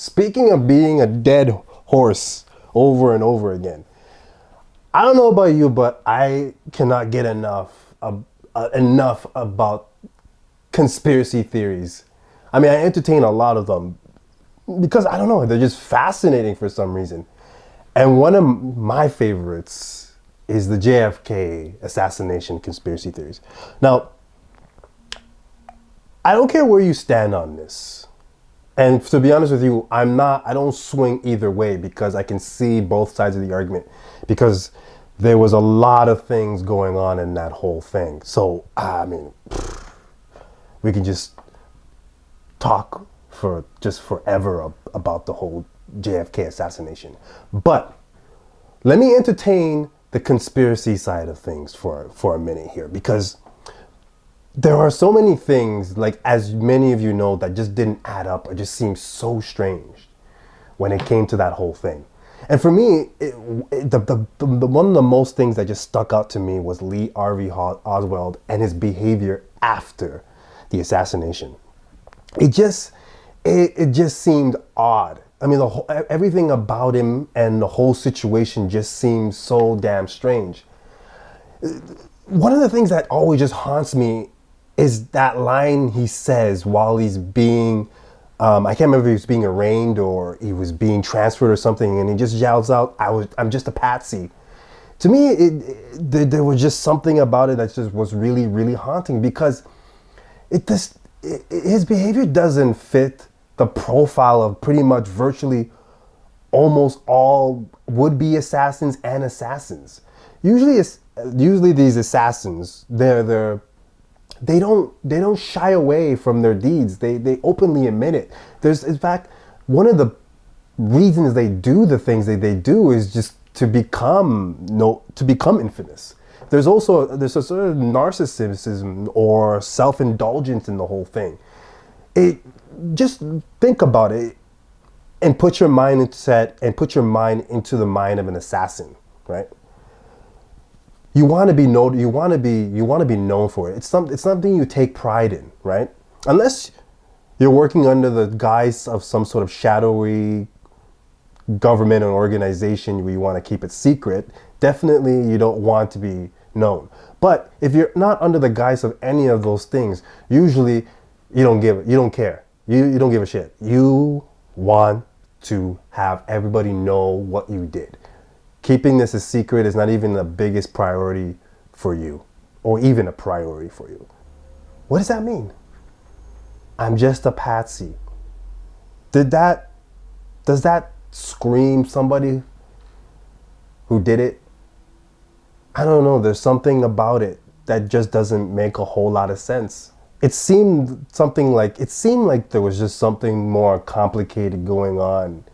Speaking of being a dead horse over and over again, I don't know about you, but I cannot get enough about conspiracy theories. I mean, I entertain a lot of them because I don't know, they're just fascinating for some reason. And one of my favorites is the JFK assassination conspiracy theories. Now, I don't care where you stand on this. And to be honest with you, I don't swing either way because I can see both sides of the argument because there was a lot of things going on in that whole thing. So, I mean, we can just talk for just forever about the whole JFK assassination. But let me entertain the conspiracy side of things for a minute here because there are so many things, like as many of you know, that just didn't add up or just seemed so strange when it came to that whole thing. And for me, the one of the most things that just stuck out to me was Harvey Oswald and his behavior after the assassination. It just seemed odd. I mean, everything about him and the whole situation just seemed so damn strange. One of the things that always just haunts me is that line he says while he's being, I can't remember if he was being arraigned or he was being transferred or something, and he just yells out, I'm just a patsy. To me, there was just something about it that just was really, really haunting because his behavior doesn't fit the profile of pretty much virtually almost all would-be assassins and assassins. Usually these assassins, they don't shy away from their deeds. They openly admit it. There's, in fact, one of the reasons they do the things that they do is just to become infamous. There's a sort of narcissism or self-indulgence in the whole thing. Just think about it and put your mind into the mind of an assassin, right? You want to be known. You want to be known for it. It's something you take pride in, right? Unless you're working under the guise of some sort of shadowy government or organization where you want to keep it secret. Definitely, you don't want to be known. But if you're not under the guise of any of those things, usually you don't care. You don't give a shit. You want to have everybody know what you did. Keeping this a secret is not even the biggest priority for you, or even a priority for you. What does that mean? I'm just a patsy. Does that scream somebody who did it? I don't know. There's something about it that just doesn't make a whole lot of sense. It seemed like there was just something more complicated going on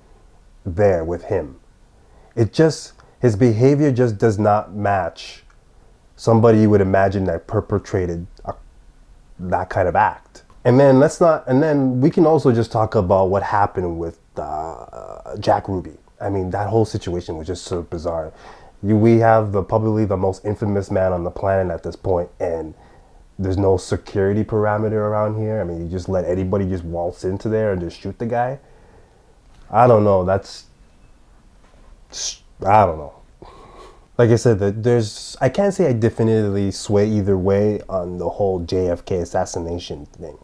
there with him. His behavior just does not match somebody you would imagine that perpetrated that kind of act. And then we can also just talk about what happened with Jack Ruby. I mean, that whole situation was just so bizarre. We have probably the most infamous man on the planet at this point, and there's no security parameter around here. I mean, you just let anybody just waltz into there and just shoot the guy. I don't know. I don't know. Like I said, I can't say I definitively sway either way on the whole JFK assassination thing.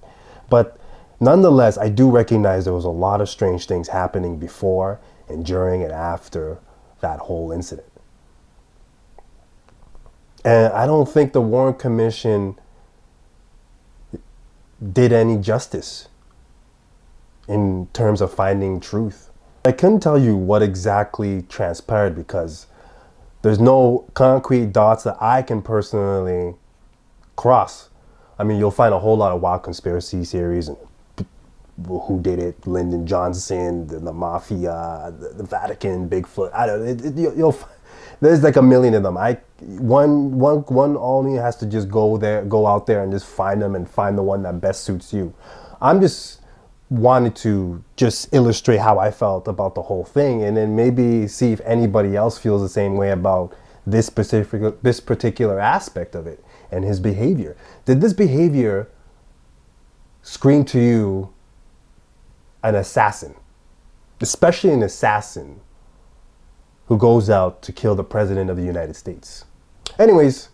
But nonetheless, I do recognize there was a lot of strange things happening before and during and after that whole incident. And I don't think the Warren Commission did any justice in terms of finding truth. I couldn't tell you what exactly transpired because there's no concrete dots that I can personally cross. I mean, you'll find a whole lot of wild conspiracy theories and who did it, Lyndon Johnson, the mafia, the Vatican, Bigfoot. I don't know. There's like a million of them. One only has to just go out there and just find them and find the one that best suits you. I'm just wanted to just illustrate how I felt about the whole thing, and then maybe see if anybody else feels the same way about this particular aspect of it and his behavior. Did this behavior scream to you an assassin? especially an assassin who goes out to kill the president of the United States. Anyways,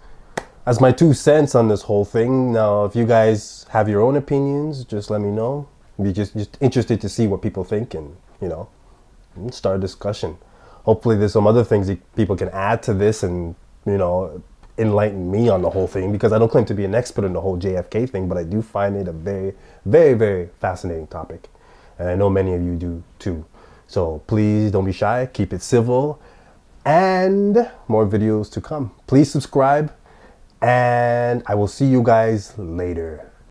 that's my 2 cents on this whole thing. Now, if you guys have your own opinions, just let me know. Be just interested to see what people think, and start a discussion. Hopefully there's some other things that people can add to this and enlighten me on the whole thing, because I don't claim to be an expert in the whole JFK thing, but I do find it a very, very, very fascinating topic, and I know many of you do too. So please don't be shy, keep it civil, and more videos to come. Please subscribe, and I will see you guys later.